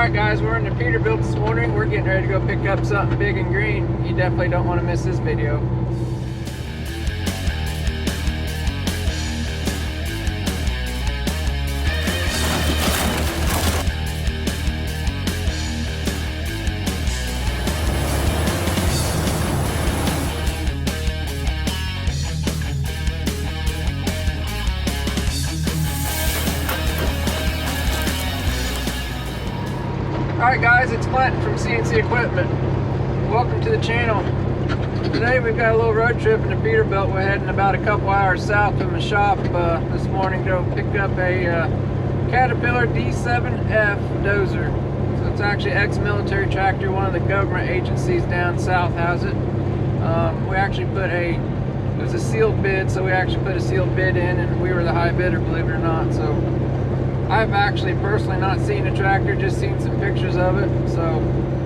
Alright guys, we're in the Peterbilt this morning. We're getting ready to go pick up something big and green. You definitely don't want to miss this video. Alright guys, it's Clinton from CNC Equipment. Welcome to the channel. Today we've got a little road trip in the Peterbilt. We're heading about a couple hours south from the shop this morning to go pick up a Caterpillar D7F Dozer. So it's actually an ex-military tractor. One of the government agencies down south has it. We actually it was a sealed bid, so we actually put a sealed bid in, and we were the high bidder, believe it or not. So I've actually personally not seen the tractor, just seen some pictures of it, so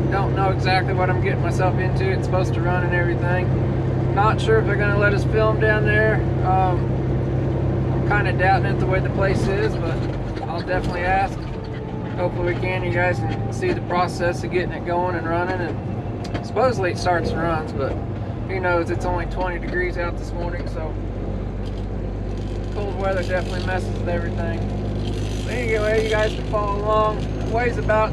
don't know exactly what I'm getting myself into. It's supposed to run and everything. Not sure if they're going to let us film down there. I'm kind of doubting it the way the place is, but I'll definitely ask. Hopefully we can. You guys can see the process of getting it going and running, and supposedly it starts and runs, but who knows. It's only 20 degrees out this morning, so cold weather definitely messes with everything. Anyway, you guys can follow along. It weighs about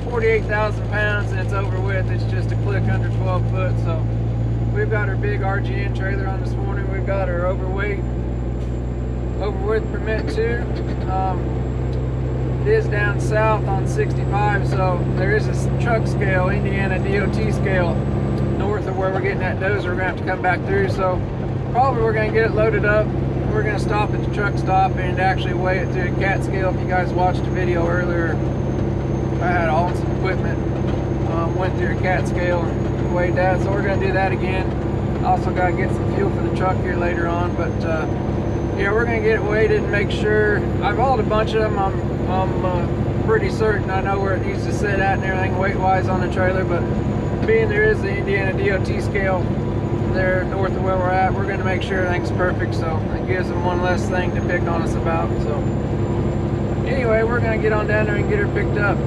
48,000 pounds, and it's over width. It's just a click under 12 foot. So we've got our big RGN trailer on this morning. We've got our overweight permit too. It is down south on 65, so there is a truck scale, Indiana DOT scale, north of where we're getting that dozer. We're gonna have to come back through. So probably we're gonna get it loaded up. We're going to stop at the truck stop and actually weigh it through a cat scale. If you guys watched the video earlier, I had all some equipment, went through a cat scale and weighed that. So we're going to do that again. Also got to get some fuel for the truck here later on. But yeah, we're going to get it weighted and make sure. I've hauled a bunch of them. I'm pretty certain I know where it needs to sit at and everything weight-wise on the trailer. But being there is the Indiana DOT scale there north of where we're at, we're going to make sure everything's perfect, so it gives them one less thing to pick on us about. So anyway, we're going to get on down there and get her picked up.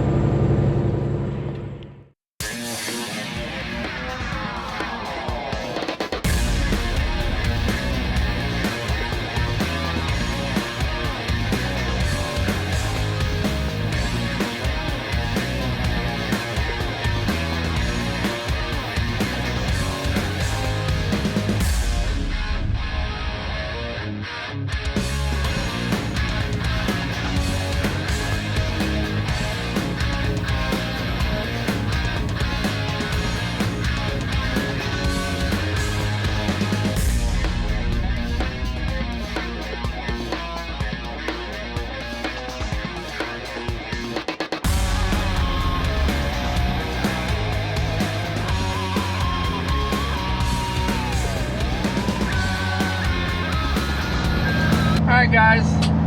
Alright guys,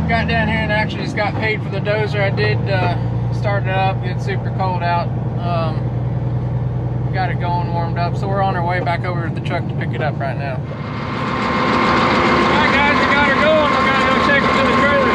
got down here and actually just got paid for the dozer. I did start it up. It's super cold out. Got it going, warmed up, so we're on our way back over to the truck to pick it up right now. Alright guys, we got her going. We're gonna go take her to the trailer.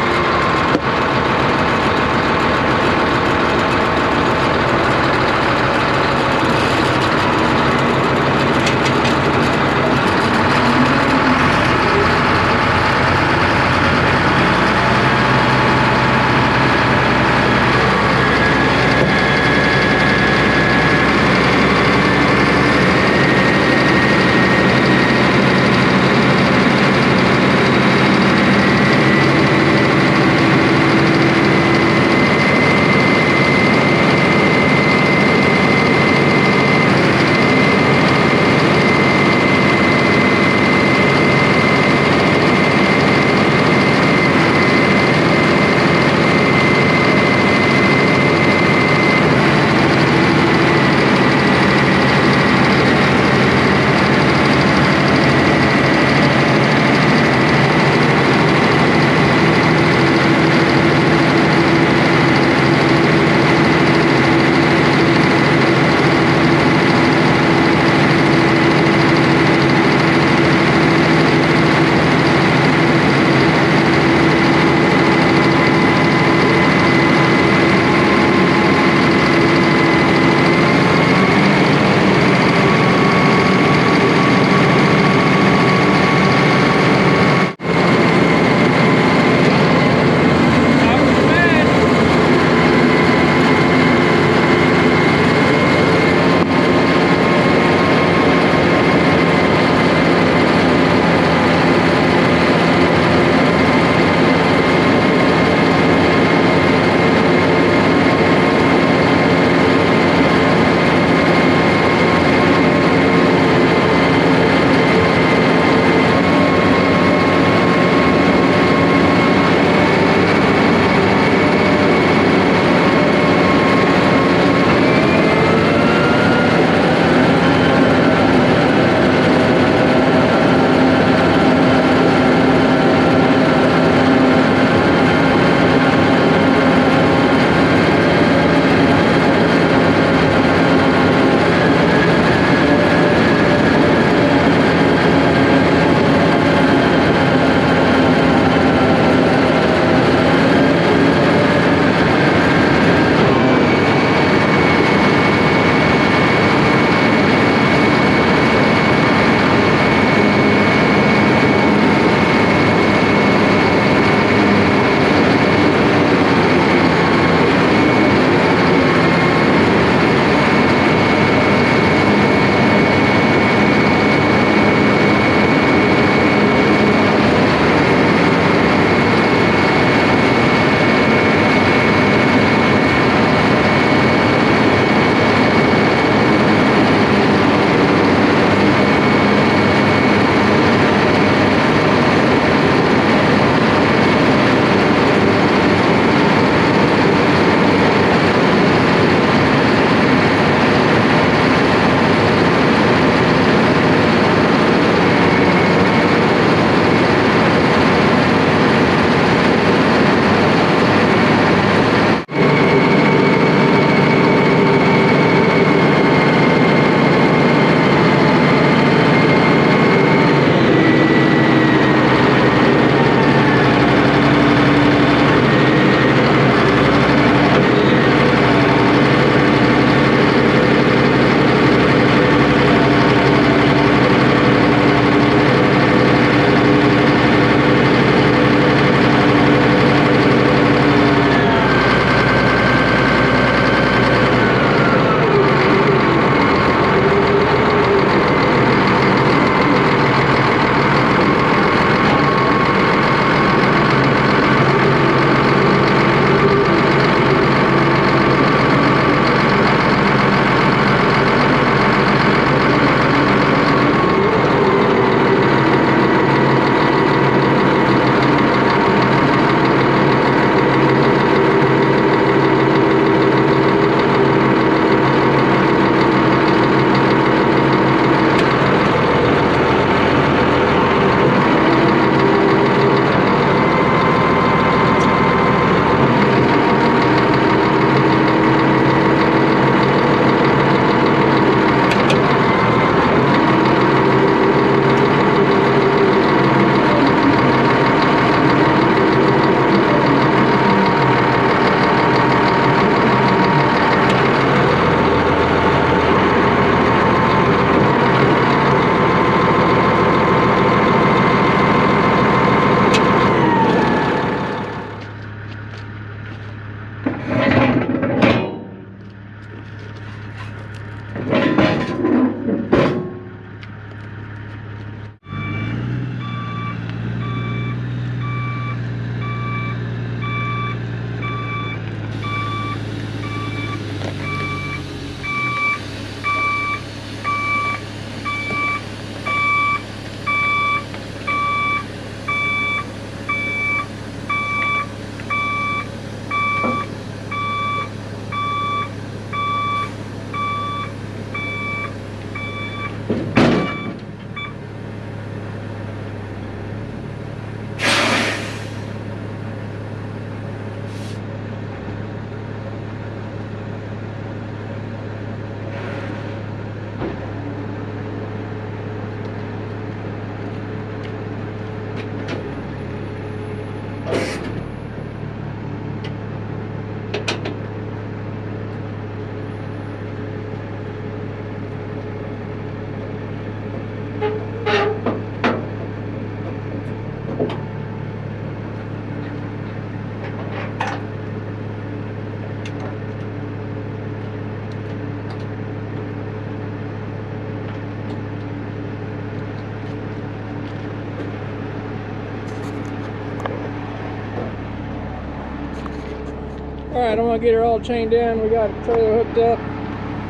Alright, I'm gonna get her all chained down. We got the trailer hooked up.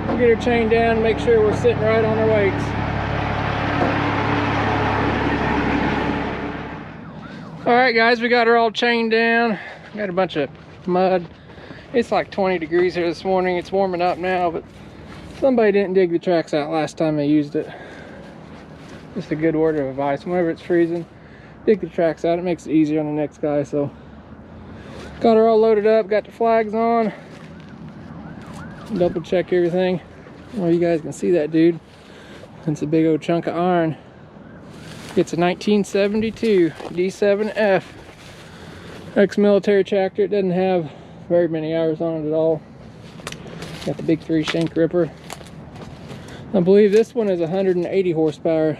We'll get her chained down, make sure we're sitting right on our weights. Alright guys, we got her all chained down. Got a bunch of mud. It's like 20 degrees here this morning. It's warming up now, but somebody didn't dig the tracks out last time they used it. Just a good word of advice. Whenever it's freezing, dig the tracks out. It makes it easier on the next guy. So got her all loaded up, got the flags on. Double check everything. Well, you guys can see that, dude. It's a big old chunk of iron. It's a 1972 D7F ex-military tractor. It doesn't have very many hours on it at all. Got the big 3 shank ripper. I believe this one is 180 horsepower.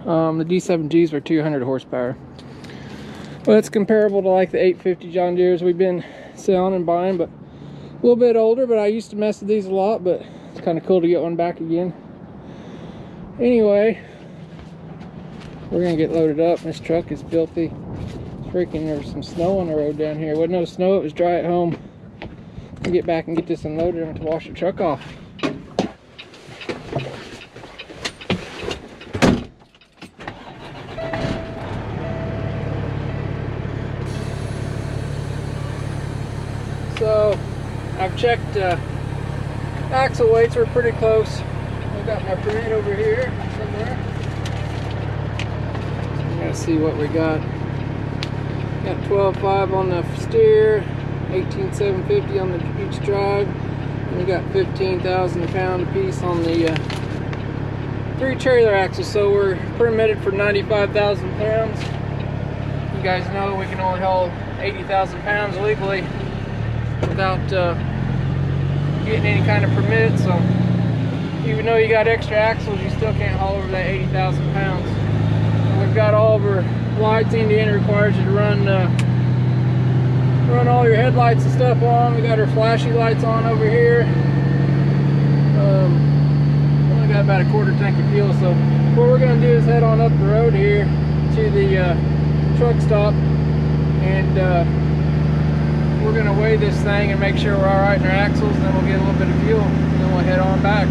The D7Gs were 200 horsepower. Well, it's comparable to like the 850 John Deeres we've been selling and buying, but a little bit older. But I used to mess with these a lot, but it's kind of cool to get one back again. Anyway, we're gonna get loaded up. This truck is filthy. Freaking, there's some snow on the road down here. It wasn't no snow, it was dry at home. We'll get back and get this unloaded and to wash the truck off. So I've checked axle weights, we're pretty close. I've got my permit over here somewhere. I'm gonna see what we got. Got 12.5 on the steer, 18,750 on the each drive, and we got 15,000 pound a piece on the 3 trailer axles. So we're permitted for 95,000 pounds. You guys know we can only haul 80,000 pounds legally without getting any kind of permit. So even though you got extra axles, you still can't haul over that 80,000 pounds. And we've got all of our lights. Indiana requires you to run all your headlights and stuff on. We got our flashy lights on over here. Only got about a quarter tank of fuel. So what we're going to do is head on up the road here to the truck stop, and we're going to weigh this thing and make sure we're all right in our axles, and then we'll get a little bit of fuel, and then we'll head on back.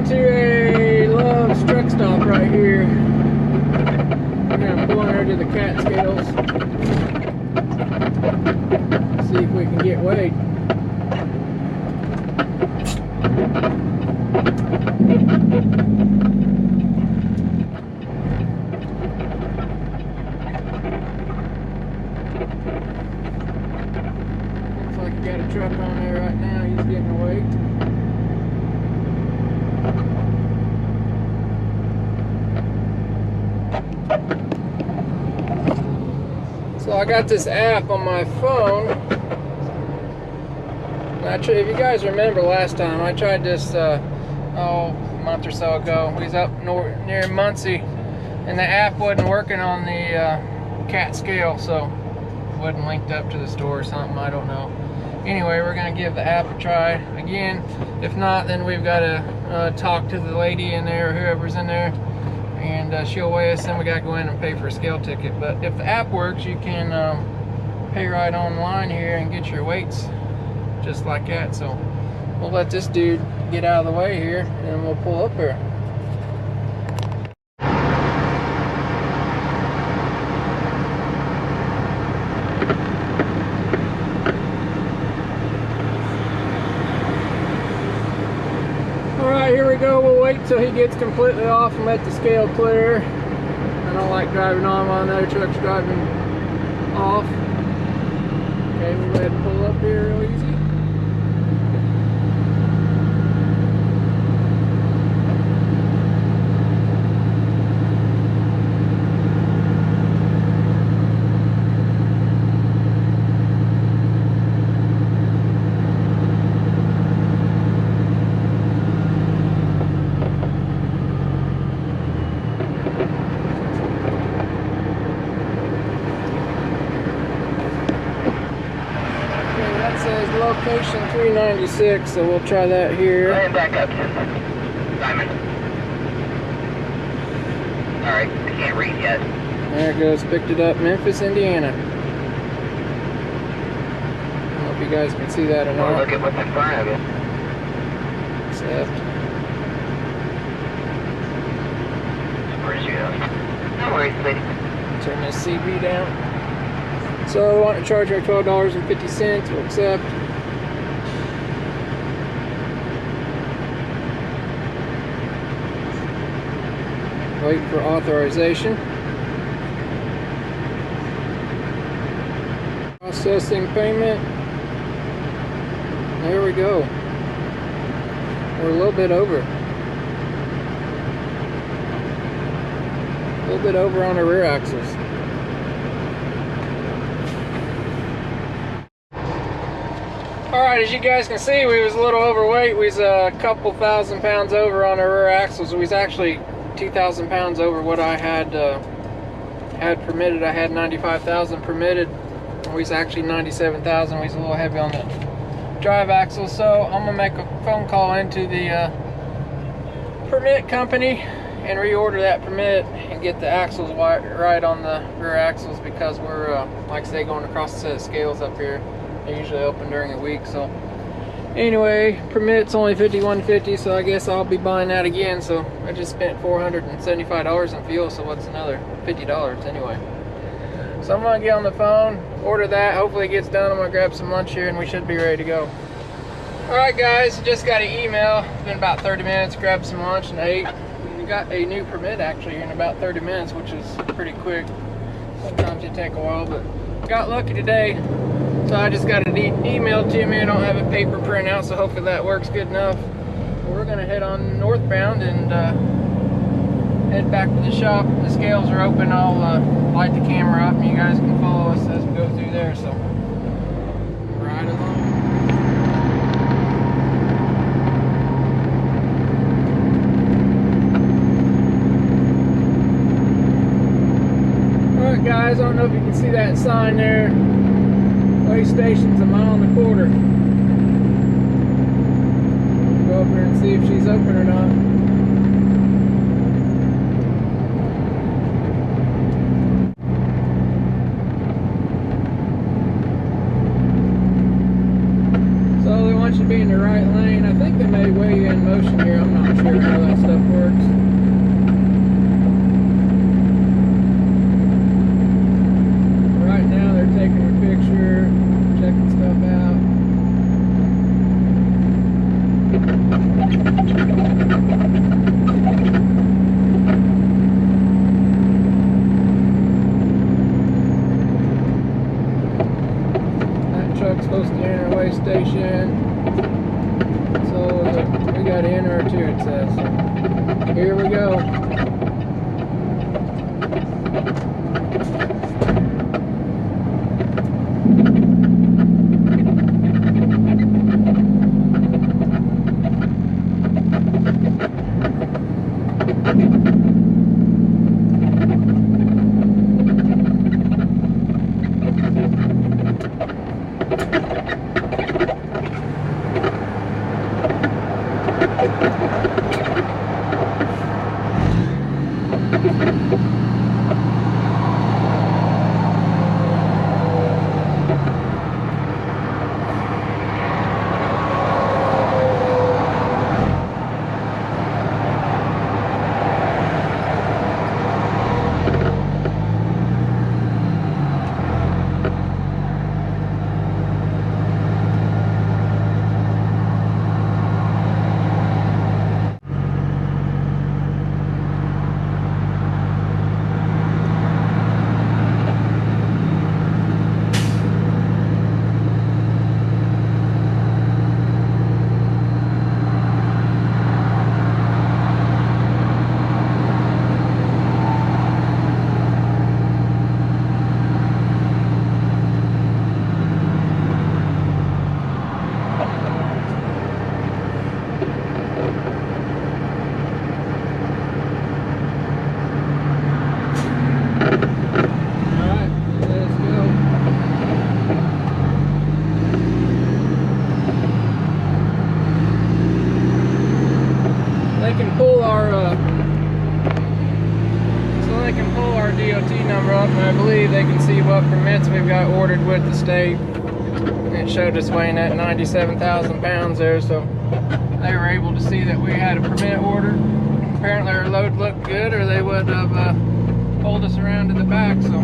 into a Love's truck stop right here. We're gonna pull in her to the cat scales. See if we can get weighed. Looks like you got a truck on there right now. He's getting a weight. So I got this app on my phone. Actually, if you guys remember last time, I tried this a month or so ago. We was up near Muncie, and the app wasn't working on the cat scale, so it wasn't linked up to the store or something. I don't know. Anyway, we're gonna give the app a try again. If not, then we've got to talk to the lady in there, or whoever's in there, and she'll weigh us. Then we gotta go in and pay for a scale ticket. But if the app works, you can pay right online here and get your weights just like that. So we'll let this dude get out of the way here, and we'll pull up here. Alright, here we go. We'll wait till he gets completely off and let the scale clear. I don't like driving on while another truck's driving off. Okay, we'll go ahead and pull up here real easy. Location 396, so we'll try that here. Go ahead and back up, Simon. Alright, I can't read yet. There it goes, picked it up, Memphis, Indiana. I don't know if you guys can see that or not. Look at what's in front of you. Except. Where's you? No worries, lady. Turn this CB down. So I want to charge her $12.50. We'll accept. Waiting for authorization. Processing payment. There we go. We're a little bit over. A little bit over on the rear axles. Alright, as you guys can see, we was a little overweight. We was a couple thousand pounds over on our rear axles. We was actually 2,000 pounds over what I had permitted. I had 95,000 permitted. We was actually 97,000. We was a little heavy on the drive axle. So I'm gonna make a phone call into the permit company and reorder that permit and get the axles right on the rear axles, because we're like I say, going across the set of scales up here. They're usually open during the week. So anyway, permit's only $51.50, so I guess I'll be buying that again. So I just spent $475 in fuel, so what's another $50 anyway? So I'm gonna get on the phone, order that. Hopefully it gets done. I'm gonna grab some lunch here and we should be ready to go. Alright guys, just got an email. It's been about 30 minutes, grabbed some lunch and ate. We got a new permit actually here in about 30 minutes, which is pretty quick. Sometimes it take a while, but got lucky today. So I just got an email to me. I don't have a paper printout, so hopefully that works good enough. We're gonna head on northbound and head back to the shop. The scales are open. I'll light the camera up and you guys can follow us as we go through there. So right along. Alright guys, I don't know if you can see that sign there. Weigh station's a mile and a quarter. Go over and see if she's open or not. So they want you to be in the right lane. I think they may weigh you in motion here, I'm not sure how that stuff works. Right now they're taking a picture, checking stuff out. That truck's supposed to enter a way station. So we got to enter it too, it says. So here we go. DOT number up, and I believe they can see what permits we've got ordered with the state. It showed us weighing at 97,000 pounds there, so they were able to see that we had a permit order. Apparently our load looked good, or they would have pulled us around to the back. So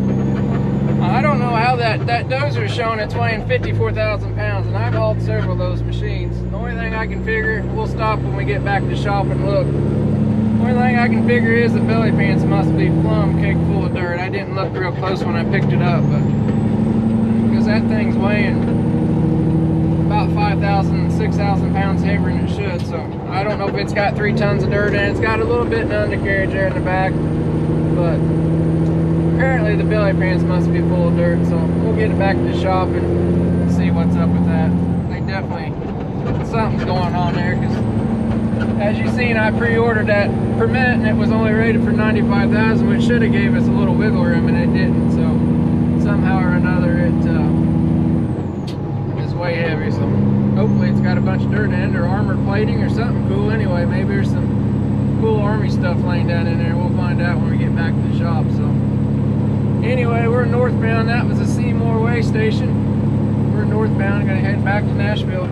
I don't know how that Dozer is showing it's weighing 54,000 pounds, and I've hauled several of those machines. The only thing I can figure, we'll stop when we get back to shop and look. The only thing I can figure is the belly pants must be plumb cake full of dirt. I didn't look real close when I picked it up, but because that thing's weighing about 5,000, 6,000 pounds heavier than it should. So I don't know if it's got 3 tons of dirt in it. It's got a little bit in the undercarriage there in the back, but apparently the belly pants must be full of dirt. So we'll get it back to the shop and see what's up with that. They definitely, something's going on there, because as you've seen, I pre-ordered that permit and it was only rated for 95,000, which should have gave us a little wiggle room, and it didn't. So somehow or another it is way heavy. So hopefully it's got a bunch of dirt in it, or armored plating or something cool. Anyway, maybe there's some cool army stuff laying down in there. We'll find out when we get back to the shop. So anyway, we're northbound. That was a Seymour way station. We're northbound, gonna head back to Nashville.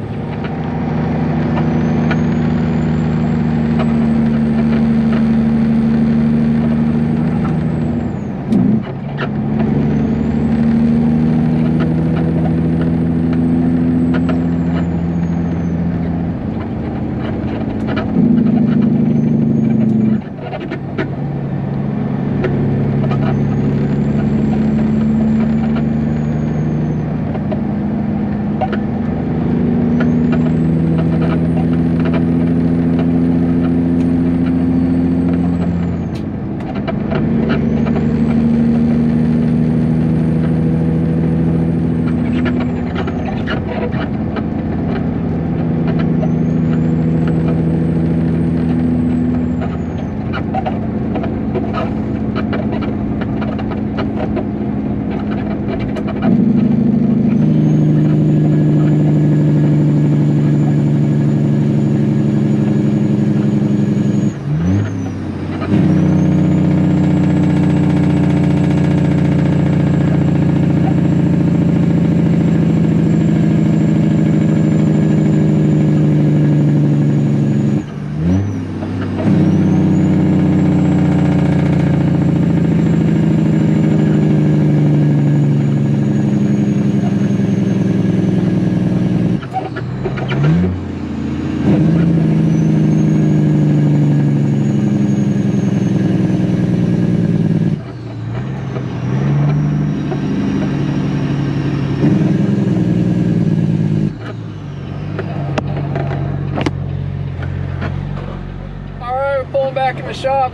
back in the shop.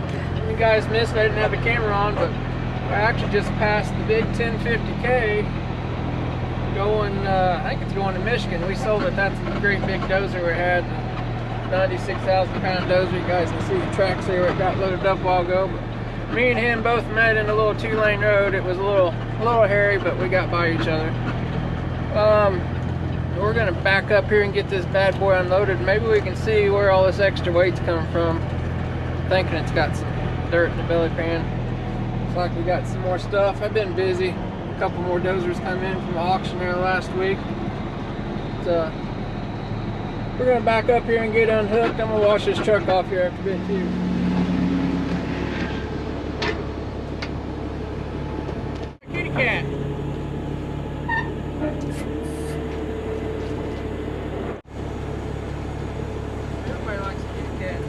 You guys missed, I didn't have the camera on, but I actually just passed the big 1050K going, I think it's going to Michigan. We sold it. That's a great big dozer we had. 96,000 pound dozer. You guys can see the tracks there where it got loaded up a while ago. But me and him both met in a little 2-lane road. It was a little hairy, but we got by each other. We're gonna back up here and get this bad boy unloaded. Maybe we can see where all this extra weight's coming from. I'm thinking it's got some dirt in the belly pan. Looks like we got some more stuff. I've been busy. A couple more dozers come in from the auction there last week. But, we're gonna back up here and get unhooked. I'm gonna wash this truck off here after a bit too. Kitty cat. Everybody likes kitty cats.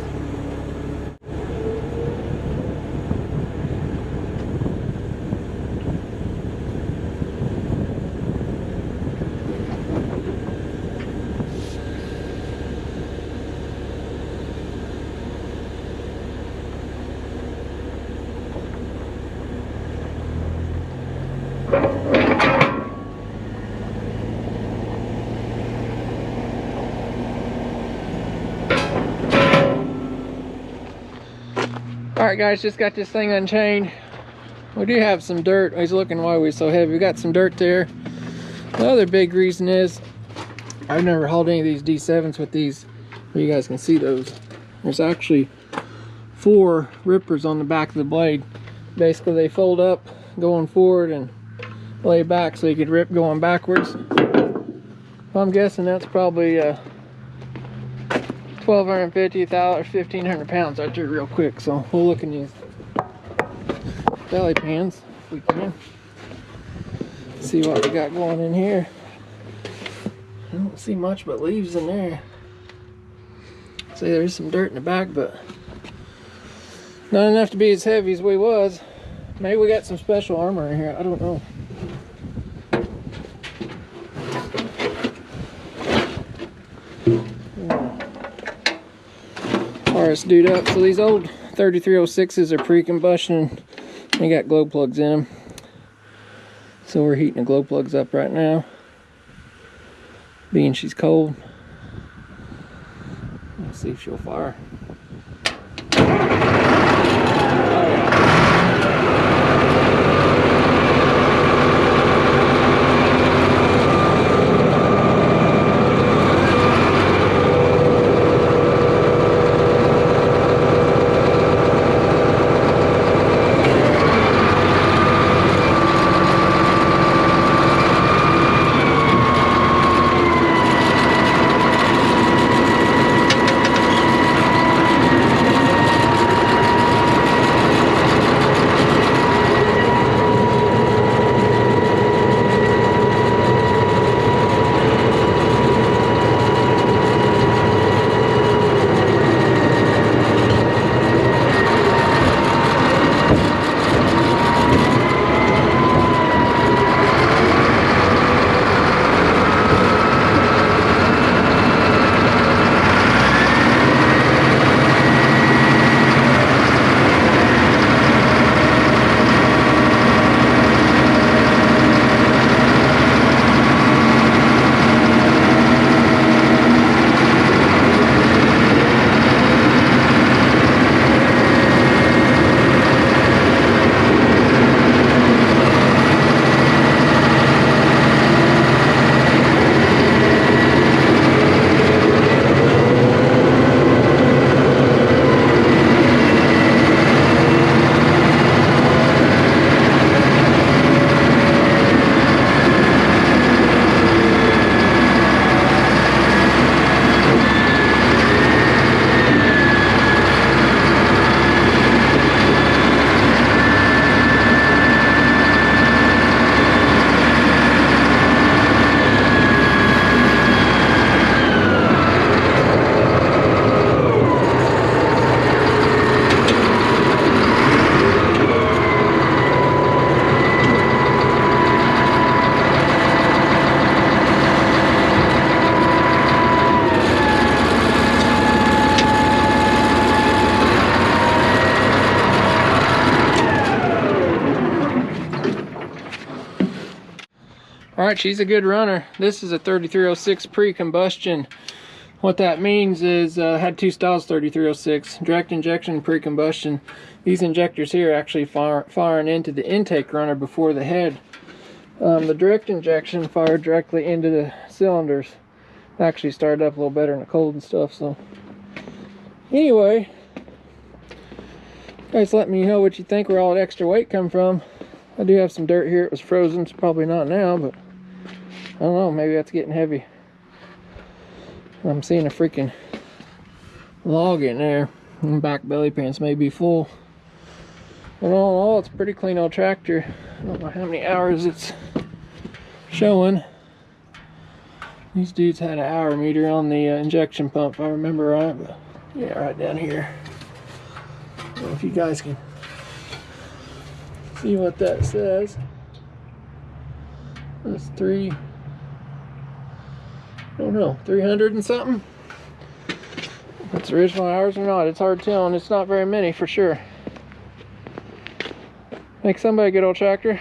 Alright guys, just got this thing unchained. We do have some dirt. I was looking why we were so heavy. We got some dirt there. The other big reason is I've never hauled any of these D7s with these, where you guys can see those. There's actually 4 rippers on the back of the blade. Basically they fold up going forward and lay back so you could rip going backwards. I'm guessing that's probably 1,250, 1,500 pounds out there real quick. So we'll look in these belly pans if we can. See what we got going in here. I don't see much but leaves in there. See, there's some dirt in the back, but not enough to be as heavy as we was. Maybe we got some special armor in here. I don't know. RS dude up. So these old 3306s are pre-combustion. They got glow plugs in them. So we're heating the glow plugs up right now, being she's cold. Let's see if she'll fire. All right, she's a good runner. This is a 3306 pre-combustion. What that means is had two styles 3306, direct injection and pre-combustion. These injectors here are actually firing into the intake runner before the head. The direct injection fired directly into the cylinders. Actually started up a little better in the cold and stuff. So anyway, guys, let me know what you think, where all that extra weight come from. I do have some dirt here. It was frozen. It's probably not now, but I don't know. Maybe that's getting heavy. I'm seeing a freaking log in there. And back belly pants may be full. But all in all, it's a pretty clean old tractor. I don't know how many hours it's showing. These dudes had an hour meter on the injection pump, if I remember right. But yeah, right down here. I don't know if you guys can see what that says. That's 300 and something. If it's original hours or not, it's hard telling. It's not very many for sure. Make somebody a good old tractor.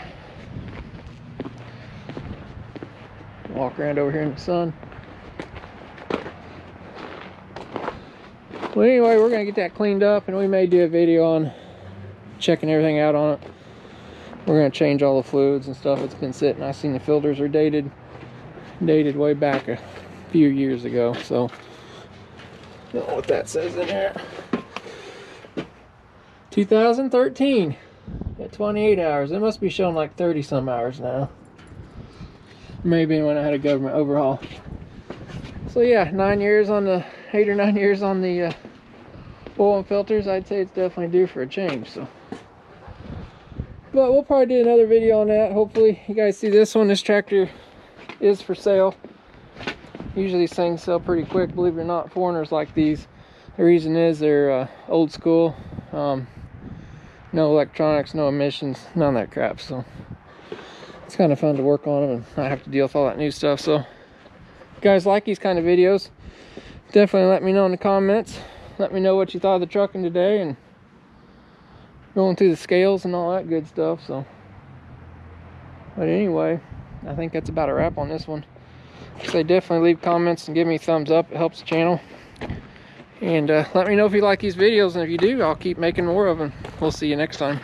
Walk around over here in the sun. Well, anyway, we're gonna get that cleaned up, and we may do a video on checking everything out on it. We're gonna change all the fluids and stuff. It's been sitting. I've seen the filters are dated way back a few years ago. So, I don't know what that says in there. 2013 at 28 hours. It must be showing like 30 some hours now. Maybe when I had a government overhaul. So yeah, 9 years on the 8 or 9 years on the oil and filters. I'd say it's definitely due for a change. So, but we'll probably do another video on that. Hopefully you guys see this one. This tractor is for sale. Usually these things sell pretty quick, believe it or not. Foreigners like these. The reason is they're old school. No electronics, no emissions, none of that crap. So it's kind of fun to work on them and not have to deal with all that new stuff. So if you guys like these kind of videos, definitely let me know in the comments. Let me know what you thought of the trucking today and going through the scales and all that good stuff. So, but anyway, I think that's about a wrap on this one. So definitely leave comments and give me a thumbs up. It helps the channel. And let me know if you like these videos, and if you do, I'll keep making more of them. We'll see you next time.